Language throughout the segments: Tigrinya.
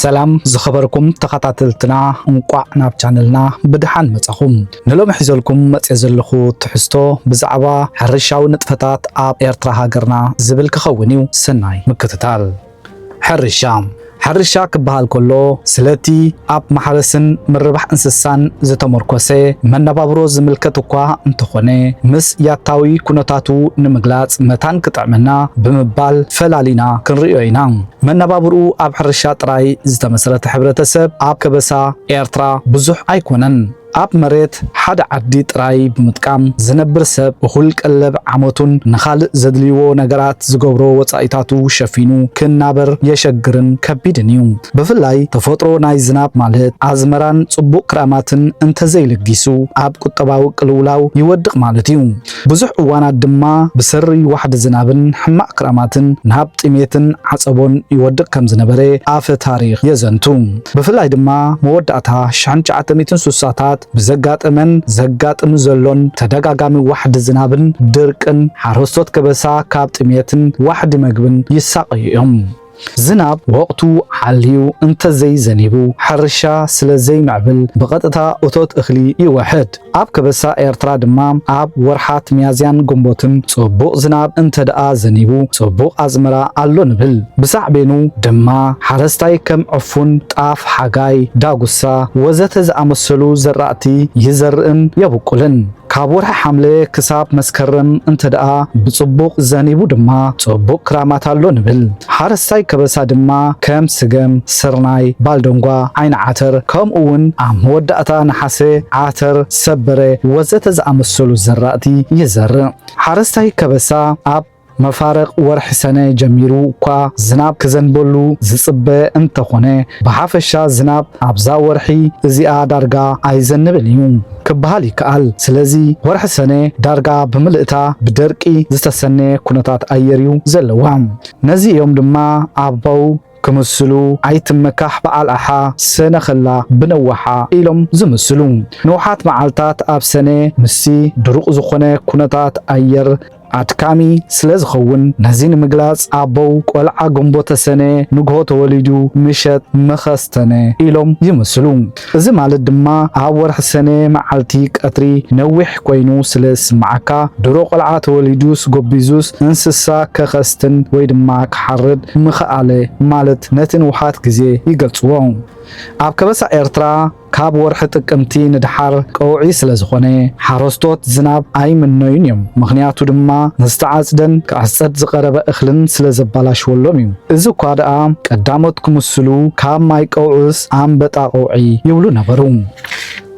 سلام زخبركم تخطاتلتنا انقع ناب چانلنا بدحان مصخم نلوم حزلكم مصيزلخو تحستو بزعبا حرشاو نطفتات اب ኤርትራ ሃገርና ዝብል ክኸውኒው ሰናይ ምክትታል حرشا كبهال كله سلتي اب محرسن مربح انسسان زتمركوسه منبابرو زملكتوكا انتخونه مس ياتاوي كونوتاتو نمغلاص متان كطعمنا بمبال فلالينا كنريوينا منبابرو اب حرشا طراي زتمسرت حبرتسب اب كبسا ኤርትራ بزح ايكونن اب مريت حد عدي طراي بمطقام زنبر سب وخل قلب عمتون نخال زدليو نغرات زغبرو وصايتاتو شفينو كنابر يشغرن كبيدنيو بفلاي تفطرو ناي زناب مالت ازمران صبو كراماتن انت زيلغيسو اب قطباو قلولاو يودق مالتيو بزح وانا دما بسري واحد زنابن حما كراماتن ناب طيميتن عصبون يودق كم زنبري اف تاريخ يزنتو بفلاي دما موداتا شانچاتميتن سوساتات بزغاطمن زغاطم زلون تدغاغامي واحد زنابن درقن حرستوت كبسا كاب طميتن واحد مغبن يساقيهم زناب وقتو حاليو انت زي زنيبو حرشا سلا زي معبل بقطتا اوتوت اخلي يوحد اب كبسا ኤርትራ دما اب ورحات ميازيان قنبوتن صبوق زناب انت دقا زنيبو صبوق ازمرا اللو نبل بسعبينو دما حرستاي كم عفون طاف حاقاي داقوسا وزتز امسلو زرعتي يزرئن يبقلن كابورها حمله كساب مسكرم انت دقا بصبوق زنيبو دما صبوق كرامات اللو نبل حرستاي كبسا دما كم سجم سرناي بالدونغوا عين عاتر كم اون مودعتا نحاسي عاتر سبره وزتز امسلو زراتي يزر حرستاي كبسا اب مفارق ورح سنه جميرو كا زناب كزنبلو زصبه انت خونه بحافشا زناب ابزا ورحي زيا دارغا ايزنبليوم كبهالي كال سلازي ورح سنه دارغا بملئتا بدرقي زتسنه كونتات ايريو زلوام نزي يوم دما ابو كمسلو عيت مكاح بعال احا سنه خلا بنوحا إلهم زمسلو نوحات معالتات اب سنه مسي دروق زخونه كونتات اير عدكامي سلز خون نزين مغلاص ابو قلع غنبوت سنه نغو توليدو مشت مخستنه إلهم يمسلو እዚ ማለት ድማ ኣብ ወርሕ ሰነ መዓልቲ ቀትሪ ነዊሕ ኮይኑ ስልስ ማዓካ ድሮ ቆልዓ ተወሊዱስ ጎቢዙስ እንስሳ ከኸስትን ወይ ድማ ክሓርድ ምኽኣለ ማለት ነትን ውሓት ግዜ ይገልጽዎ ኣብ ከበሳ ኤርትራ ካብ ወርሕ ጥቅምቲ ንድሓር ቀውዒ ስለዝኾነ ሓረስቶት ዝናብ ኣይምነዩን እዮም ምኽንያቱ ድማ ንዝተዓጽደን ክዓጽድ ዝቐረበ እኽልን ስለዘባላሽወሎም እዩ እዚ እኳ ደኣ ቀዳሞት ክምስሉ ካብ ማይ ቀውዕስ ኣንበጣ ቀውዒ ይብሉ ነበሩ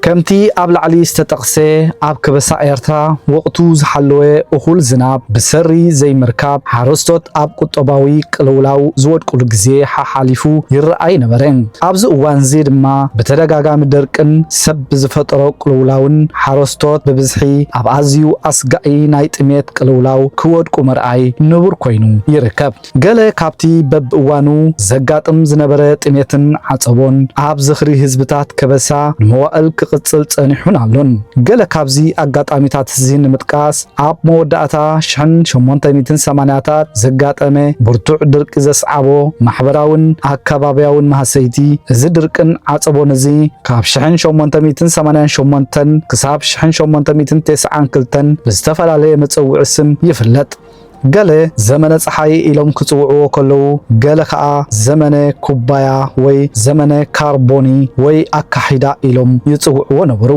كمتي اب علي استتقسي اب كبسا ኤርትራ وقتو زحلوه اخول زناب بسري زي مركاب حرستوت اب قطباوي قلولاو زودقل غزي حاليفو يرأي نبرن ابز اوان زيد ما بتدغاغام درقن سب زفطرو قلولاون حرستوت ببزحي اب ازيو اسغاي ناي طميت قلولاو كودقو مرأي نبر كوينو يركب غله كابتي بب اوانو زغاطم زنبره طميتن عصبون اب زخري حزبታት كبسا موائل قصل صنيحون علون ገለ ካብዚ አጋጣሚታት ዝን ምጥቃስ ኣብ መወዳእታ 1880ታት ዘጋጠመ ብርቱዕ ድርቂ ዘስዓቦ ማሕበራውን አካባቢያውን ማህሰይቲ እዚ ድርቅን ዓጽቦን እዚ ካብ 1888 ክሳብ 1892 ብዝተፈላለየ መጽውዕ ስም ይፍለጥ ገለ ዘመነ ፀሐይ ኢሎም ክጽውዕዎ ከለው ገለ ከዓ ዘመነ ኩባያ ወይ ዘመነ ካርቦኒ ወይ አካሂዳ ኢሎም ይጽውዕዎ ነበሩ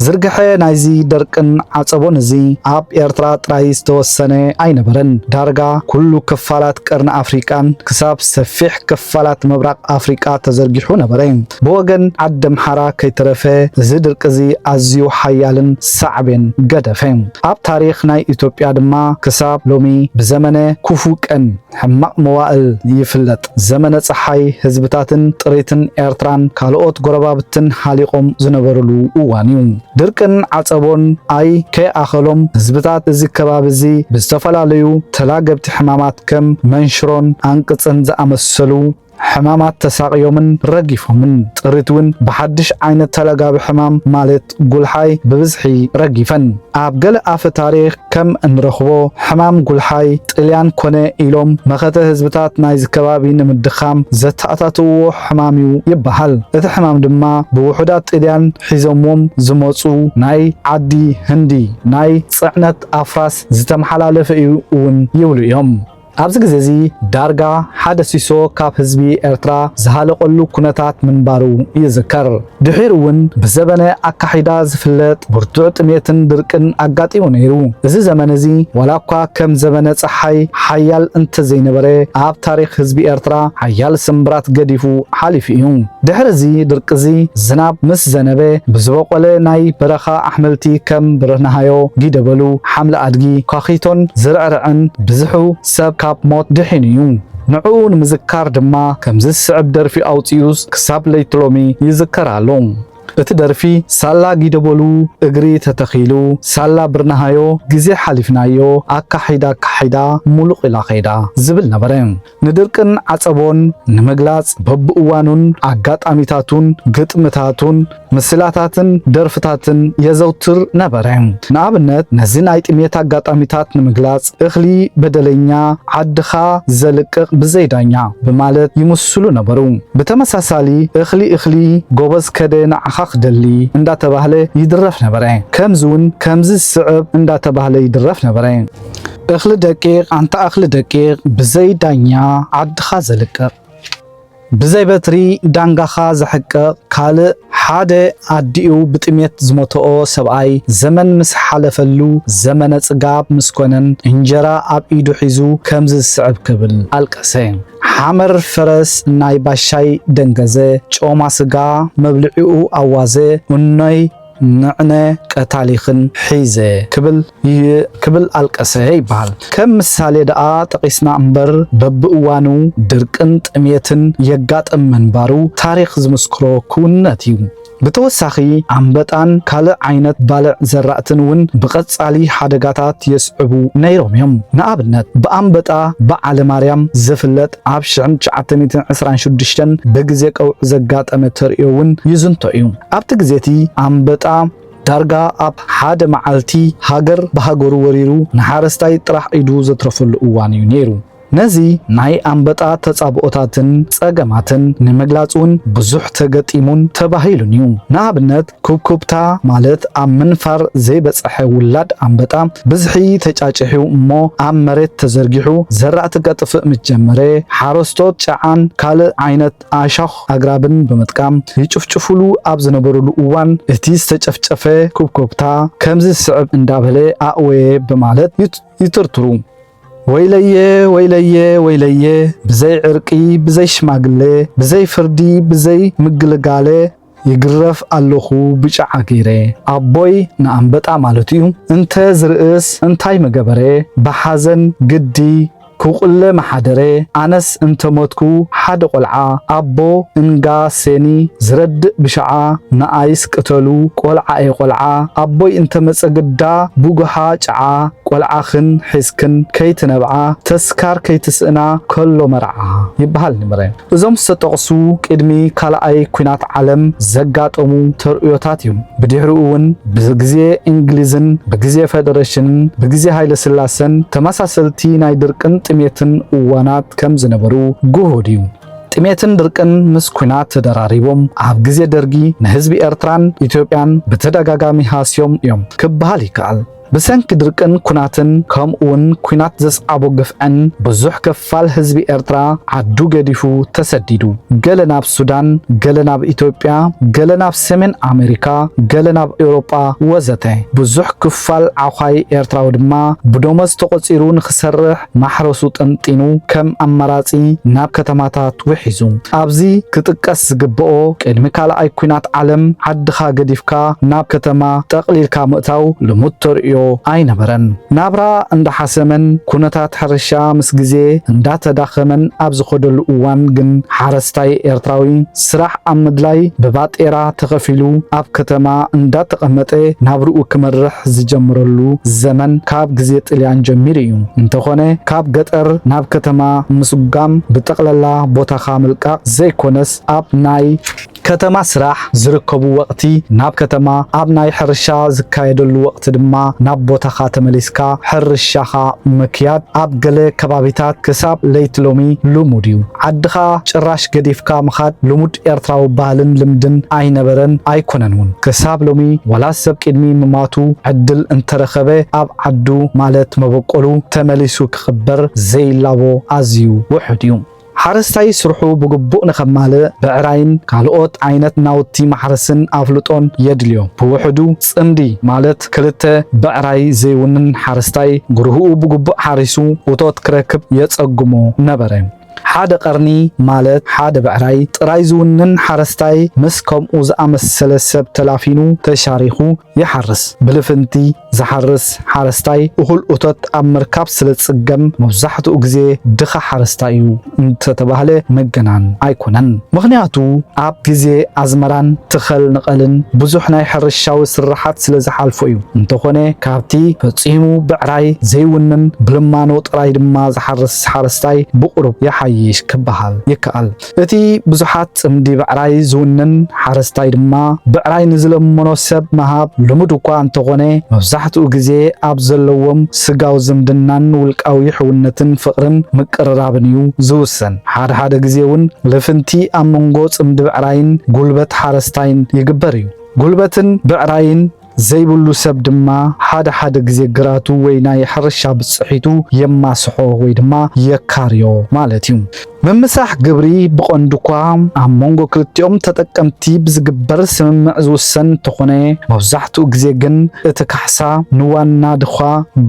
ዝርግሐ ናይዚ ደርቅን ዓጽቦን እዚ ኣብ ኤርትራ ጥራይ ዝተወሰነ ኣይነበረን ዳርጋ ኩሉ ክፋላት ቀርነ አፍሪካን ክሳብ ሰፊሕ ክፋላት ምብራቅ አፍሪካ ተዘርጊሑ ነበረ በወገን ዓደም ሓራ ከይተረፈ እዚ ድርቂ እዚ ኣዝዩ ሓያልን ሳዕቤን ገደፈ ኣብ ታሪኽ ናይ ኢትዮጵያ ድማ ክሳብ ሎሚ ብዘመነ ኩፉ ቀን ሕማቅ መዋእል ይፍለጥ ዘመነ ፀሐይ ህዝብታትን ጥሪትን ኤርትራን ካልኦት ጎረባብትን ሓሊቆም ዝነበሩሉ እዋን እዩ ድርቅን ዓጸቦን አይ ከአኸሎም ህዝብታት እዚ ከባቢዚ ብዝተፈላለዩ ተላገብቲ ሕማማት ከም መንሽሮን አንቅጽን ዝኣመሰሉ حمامات تساقيومن رقيفومن ጥሪቱን بحدش عينة تلقى بحمام مالت قلحاي ببزحي رقيفن أبقل أف تاريخ كم انرخبو حمام قلحاي طليان كونه إلوم مخته هزبتات نايز كبابين مدخام زتأتاتو حماميو يبحل إذا حمام دما بوحدات طليان حزموم زموصو ناي عدي هندي ناي صعنت أفراس زتمحلالف ون يولو يوم ኣብዚ ግዜ እዚ ዳርጋ ሓደ ሲሶ ካብ ህዝቢ ኤርትራ ዝሃለቀሉ ኩነታት ምንባሩ ይዝከር ድሒር እውን ብዘበነ አካሂዳ ዝፍለጥ ብርቱዕ ጥሜትን ድርቅን አጋጢሙ ነይሩ እዚ ዘመን እዚ ወላኳ ከም ዘመነ ፀሓይ ሓያል እንተ ዘይነበረ ኣብ ታሪክ ህዝቢ ኤርትራ ሓያል ስምብራት ገዲፉ ሓሊፉ እዩ ድሕሪ እዚ ድርቅ እዚ ዝናብ ምስ ዘነበ ብዝበቆለ ናይ በረኻ ኣሕምልቲ ከም ብርናሃዮ ጊደበሉ ሓምለ አድጊ ኳኺቶን ዝርዕርዕን ብዝሑ ሰብ ካብ ሞት ድሒን እዩ ንዑ ንምዝካር ድማ ከምዚ ስዕብ ደርፊ ኣውፂዩስ ክሳብ ለይትሎሚ ይዝከራሉ እቲ ደርፊ ሳላ ጊደበሉ እግሪ ተተኺሉ ሳላ ብርናሃዮ ግዜ ሓሊፍናዮ አካሂዳ ሙሉቕ ኢላ ኸይዳ ዝብል ነበረ ንድርቅን ዓፀቦን ንምግላጽ በብእዋኑን አጋጣሚታቱን ግጥምታቱን ምስላታትን ደርፍታትን የዘውትር ነበረ ንኣብነት ነዚ ናይ ጥሜት አጋጣሚታት ንምግላጽ እኽሊ በደለኛ ዓድኻ ዘልቅቕ ብዘይዳኛ በማለት ይመስሉ ነበሩ በተመሳሳሊ እኽሊ ጎበዝ ከደ ንዓኻ ክደሊ እንዳተባህለ ይድረፍ ነበረ ከምዙን ከምዚ ስዕብ እንዳተባህለ ይድረፍ ነበረ እኽሊ ደቂቕ አንተ እኽሊ ደቂቕ ብዘይዳኛ ዓድኻ ዘልቅቕ ብዘይ በትሪ ዳንጋኻ ዘሕቅቕ ካልእ ሓደ አዲኡ ብጥሜት ዝሞተኦ ሰብኣይ ዘመን ምስ ሓለፈሉ ዘመነ ጽጋብ ምስ ኮነን እንጀራ ኣብ ኢዱ ሒዙ ከምዚ ዝስዕብ ክብል አልቀሰ ሓመር ፈረስ ናይ ባሻይ ደንገዘ ጮማ ስጋ መብልዒኡ ኣዋዘ እኖይ ንዕነ ቀታሊኽን ሒዘ ክብል አልቀሰ ይበሃል ከም ምሳሌ ደኣ ጠቂስና እምበር በብእዋኑ ድርቅን ጥሜትን የጋጥም መንባሩ ታሪክ ዝመስክሮ ኩነት እዩ ብተወሳኺ አንበጣን ካልእ ዓይነት ባልዕ ዘራእትን እውን ብቐጻሊ ሓደጋታት የስዕቡ ነይሮም እዮም ንኣብነት ብኣንበጣ በዓለ ማርያም ዝፍለጥ ኣብ 1926 ብግዜ ቀውዕ ዘጋጠመ ተርእዮ እውን ይዝንቶ እዩ ኣብቲ ግዜቲ አንበጣ ዳርጋ ኣብ ሓደ መዓልቲ ሃገር በሃገሩ ወሪሩ ንሓረስታይ ጥራሕ ኢዱ ዘትረፈሉ እዋን እዩ ነይሩ ነዚ ናይ አንበጣ ተጻብኦታትን ጸገማትን ንምግላጹን ብዙሕ ተገጢሙን ተባሂሉን እዩ ንኣብነት ኩብኩብታ ማለት ኣብ ምንፋር ዘይበጽሐ ውላድ አንበጣ ብዝሒ ተጫጭሑ እሞ ኣብ መሬት ተዘርጊሑ ዘራእቲ ከጥፍእ ምጀመረ ሓረስቶት ጨዓን ካልእ ዓይነት ኣሻኽ ኣግራብን በመጥቃም ይጭፍጭፍሉ ኣብ ዝነበሩሉ እዋን እቲ ዝተጨፍጨፈ ኩብኩብታ ከምዚ ስዕብ እንዳበለ ኣእወየ በማለት ይትርትሩ ወይለየ ብዘይ ዕርቂ ብዘይ ሽማግሌ ብዘይ ፍርዲ ብዘይ ምግልጋለ ይግረፍ ኣለኹ ብጫዓ ገይረ ኣቦይ ንኣንበጣ ማለት እዩ እንተ ዝርእስ እንታይ መገበረ ብሓዘን ግዲ ኩቁለ መሓደረ ኣነስ እንተሞትኩ ሓደ ቆልዓ ኣቦ እንጋ ሴኒ ዝረድእ ብሻዓ ንኣይስ ቅተሉ ቆልዓ ቆልዓ ኣቦይ እንተመጸግዳ ቡጉሓ ጨዓ ቆልዓኽን ሒዝክን ከይትነብዓ ተስካር ከይትስእና ከሎ መርዓ ይበሃል ንመረ እዞም ዝተጠቕሱ ቅድሚ ካልኣይ ኩናት ዓለም ዘጋጠሙ ተርእዮታት እዮም ብድሕሪኡ እውን ብግዜ እንግሊዝን ብግዜ ፌደሬሽንን ብግዜ ሃይለ ስላሰን ተመሳሰልቲ ናይ ድርቅን ጥሜትን እዋናት ከም ዝነበሩ ጉሁድ እዩ ጥሜትን ድርቅን ምስ ኩናት ተደራሪቦም ኣብ ግዜ ደርጊ ንህዝቢ ኤርትራን ኢትዮጵያን ብተደጋጋሚ ሃስዮም እዮም ክበሃል ይከኣል ብሰንኪ ድርቅን ኩናትን ከምኡውን ኩናት ዘስዓቦ ግፍዕን ብዙሕ ክፋል ህዝቢ ኤርትራ ዓዱ ገዲፉ ተሰዲዱ ገለ ናብ ሱዳን ገለ ናብ ኢትዮጵያ ገለ ናብ ሰሜን ኣሜሪካ ገለ ናብ ኤውሮጳ ወዘተ ብዙሕ ክፋል ዓኻይ ኤርትራዊ ድማ ብደሞዝ ተቆፂሩ ንኽሰርሕ ማሕረሱ ጠንጢኑ ከም ኣማራጺ ናብ ከተማታት ውሒዙ ኣብዚ ክጥቀስ ዝግብኦ ቅድሚ ካልኣይ ኩናት ዓለም ዓድኻ ገዲፍካ ናብ ከተማ ጠቕሊልካ ምእታው ልሙድ ተርእዮ ኣይነበረን ናብራ እንዳሓሰመን ኩነታት ሕርሻ ምስ ግዜ እንዳተዳኸመን ኣብ ዝኸደሉ እዋን ግን ሓረስታይ ኤርትራዊ ስራሕ ኣብ ምድላይ ብባጤራ ተኸፊሉ ኣብ ከተማ እንዳተቐመጠ ናብርኡ ክመርሕ ዝጀምረሉ ዘመን ካብ ግዜ ጥልያን ጀሚሩ እዩ እንተኾነ ካብ ገጠር ናብ ከተማ ምስጋም ብጠቕላላ ቦታኻ ምልቃቕ ዘይኮነስ ኣብ ናይ ከተማ ስራሕ ዝርከቡ ወቅቲ ናብ ከተማ ኣብ ናይ ሕርሻ ዝካየደሉ ወቅቲ ድማ ናብ ቦታኻ ተመሊስካ ሕርሻኻ ምክያድ ኣብ ገለ ከባቢታት ክሳብ ለይቲ ሎሚ ልሙድ እዩ ዓድኻ ጭራሽ ገዲፍካ ምኻድ ልሙድ ኤርትራዊ ባህልን ልምድን ኣይነበረን ኣይኮነን እውን ክሳብ ሎሚ ዋላ ሰብ ቅድሚ ምማቱ ዕድል እንተረኸበ ኣብ ዓዱ ማለት መበቆሉ ተመሊሱ ክኽበር ዘይላቦ ኣዝዩ ውሑድ እዩ ሓረስታይ ስርሑ ብግቡእ ንኸማልእ ብዕራይን ካልኦት ዓይነት ናውቲ ማሕረስን ኣፍልጦን የድልዮ ብውሕዱ ጽምዲ ማለት ክልተ ብዕራይ ዘይውንን ሓረስታይ ግርህኡ ብግቡእ ሓሪሱ እቶት ክረክብ የጸግሞ ነበረ ሓደ ቀርኒ ማለት ሓደ ብዕራይ ጥራይ ዝውንን ሓረስታይ ምስ ከምኡ ዝኣመሰለ ሰብ ተላፊኑ ተሻሪኹ ይሓርስ ብልፍንቲ ዝሓርስ ሓረስታይ እኹል እቶት ኣብ ምርካብ ስለ ዝጽገም መብዛሕትኡ ግዜ ድኻ ሓረስታይ እዩ እንተተባህለ መገናን ኣይኮነን ምኽንያቱ ኣብ ግዜ ኣዝመራን ትኸል ንቐልን ብዙሕ ናይ ሕርሻዊ ስራሓት ስለ ዝሓልፎ እዩ እንተኾነ ካብቲ ፈጺሙ ብዕራይ ዘይውንን ብልማኖ ጥራይ ድማ ዝሓርስ ሓረስታይ ብቁሩብ ይሓይሽ ክበሃል ይከኣል እቲ ብዙሓት ጽምዲ ብዕራይ ዝውንን ሓረስታይ ድማ ብዕራይ ንዝለመኖ ሰብ መሃብ ልሙድ እኳ እንተኾነ መብዛሕትኡ ግዜ ኣብ ዘለዎም ስጋው ዝምድናን ውልቃዊ ሕውነትን ፍቕርን ምቅርራብን እዩ ዝውሰን ሓደ ግዜ እውን ልፍንቲ ኣብ መንጎ ጽምዲ ብዕራይን ጉልበት ሓረስታይን ይግበር እዩ ጉልበትን ብዕራይን ዘይብሉ ሰብ ድማ ሓደ ግዜ ግራቱ ወይ ናይ ሕርሻ ብጽሒቱ የማስሖ ወይ ድማ የካርዮ ማለት እዩ መምሳሕ ግብሪ ብቆንድኳ ኣብ መንጎ ክልቲኦም ተጠቀምቲ ብዝግበር ስምምዕ ዝውሰን ተኾነ መብዛሕትኡ ግዜ ግን እቲ ካሕሳ ንዋና ድኻ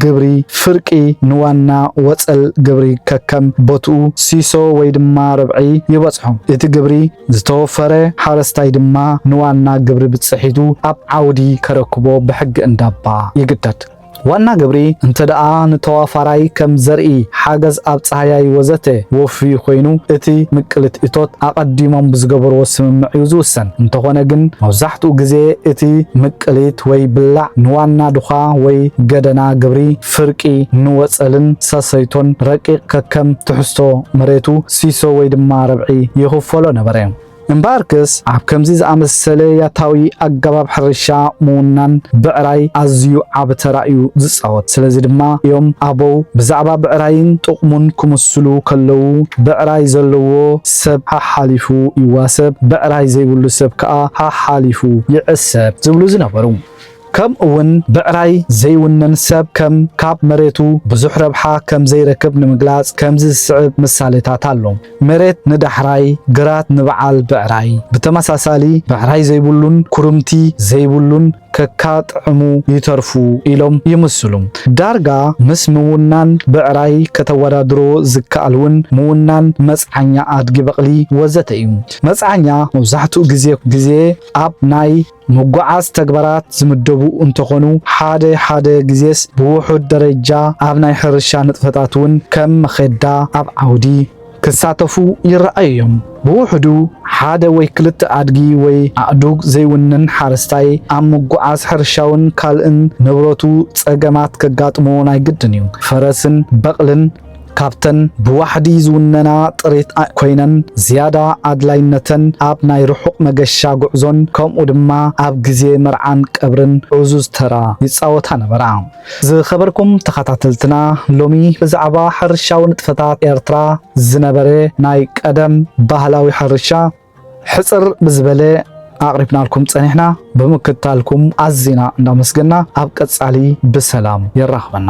ግብሪ ፍርቂ ንዋና ወፀል ግብሪ ከከም ቦትኡ ሲሶ ወይ ድማ ረብዒ ይበጽሖ እቲ ግብሪ ዝተወፈረ ሓረስታይ ድማ ንዋና ግብሪ ብጽሒቱ ኣብ ዓውዲ ከረክቦ ብሕጊ እንዳባ ይግደድ ዋና ግብሪ እንተደኣ ንተዋፋራይ ከም ዘርኢ ሓገዝ ኣብ ፀሃያይ ወዘተ ወፊ ኮይኑ እቲ ምቅልት እቶት ኣቀዲሞም ብዝገበርዎ ስምምዕ እዩ ዝውሰን እንተኾነ ግን መብዛሕትኡ ግዜ እቲ ምቅልት ወይ ብላዕ ንዋና ድኻ ወይ ገደና ግብሪ ፍርቂ ንወፀልን ሰሰይቶን ረቂቕ ከከም ትሕዝቶ መሬቱ ሲሶ ወይ ድማ ረብዒ ይኽፈሎ ነበረ እምባርክስ ኣብ ከምዚ ዝኣመሰለ ያታዊ ኣገባብ ሕርሻ ምውናን ብዕራይ ኣዝዩ ዓብ ተራ እዩ ዝጻወት ስለዚ ድማ እዮም ኣቦው ብዛዕባ ብዕራይን ጥቕሙን ክምስሉ ከለዉ ብዕራይ ዘለዎ ሰብ ሓሓሊፉ ይዋሰብ ብዕራይ ዘይብሉ ሰብ ከዓ ሓሓሊፉ ይዕሰብ ዝብሉ ዝነበሩ ከም እውን ብዕራይ ዘይውነን ሰብ ከም ካብ መሬቱ ብዙሕ ረብሓ ከም ዘይረክብ ንምግላጽ ከም ዝስዕብ ምሳሌታት ኣሎ መሬት ንዳሕራይ ግራት ንበዓል ብዕራይ ብተመሳሳሊ ብዕራይ ዘይብሉን ኩርምቲ ዘይብሉን ከካጥዕሙ ይተርፉ ኢሎም ይምስሉ ዳርጋ ምስ ምውናን ብዕራይ ከተወዳድሮ ዝከኣልውን ምውናን መጽዓኛ ኣድጊ በቕሊ ወዘተ እዩ መጽዓኛ መብዛሕትኡ ግዜ ኣብ ናይ መጓዓዝ ተግባራት ዝምደቡ እንተኾኑ ሓደ ግዜስ ብውሑድ ደረጃ ኣብ ናይ ሕርሻ ንጥፈታት እውን ከም መኸዳ ኣብ ዓውዲ ክሳተፉ ይረኣዩዮም ብውሕዱ ሓደ ወይ ክልተ ኣድጊ ወይ ኣእዱግ ዘይውንን ሓረስታይ ኣብ መጓዓዝ ሕርሻውን ካልእን ንብረቱ ጸገማት ከጋጥሞ ናይ ግድን እዩ ፈረስን በቕልን ካብተን ብዋሕዲ ዝውነና ጥሪት ኮይነን ዝያዳ ኣድላይነተን ኣብ ናይ ርሑቕ መገሻ ጉዕዞን ከምኡ ድማ ኣብ ግዜ መርዓን ቀብርን ዕዙዝ ተራ ይጻወታ ነበራ ዝኸበርኩም ተኸታተልትና ሎሚ ብዛዕባ ሕርሻዊ ንጥፈታት ኤርትራ ዝነበረ ናይ ቀደም ባህላዊ ሕርሻ ሕጽር ብዝበለ ኣቕሪብናልኩም ጸኒሕና ብምክትታልኩም ኣዝና እንዳመስገና ኣብ ቀጻሊ ብሰላም ይራኸበና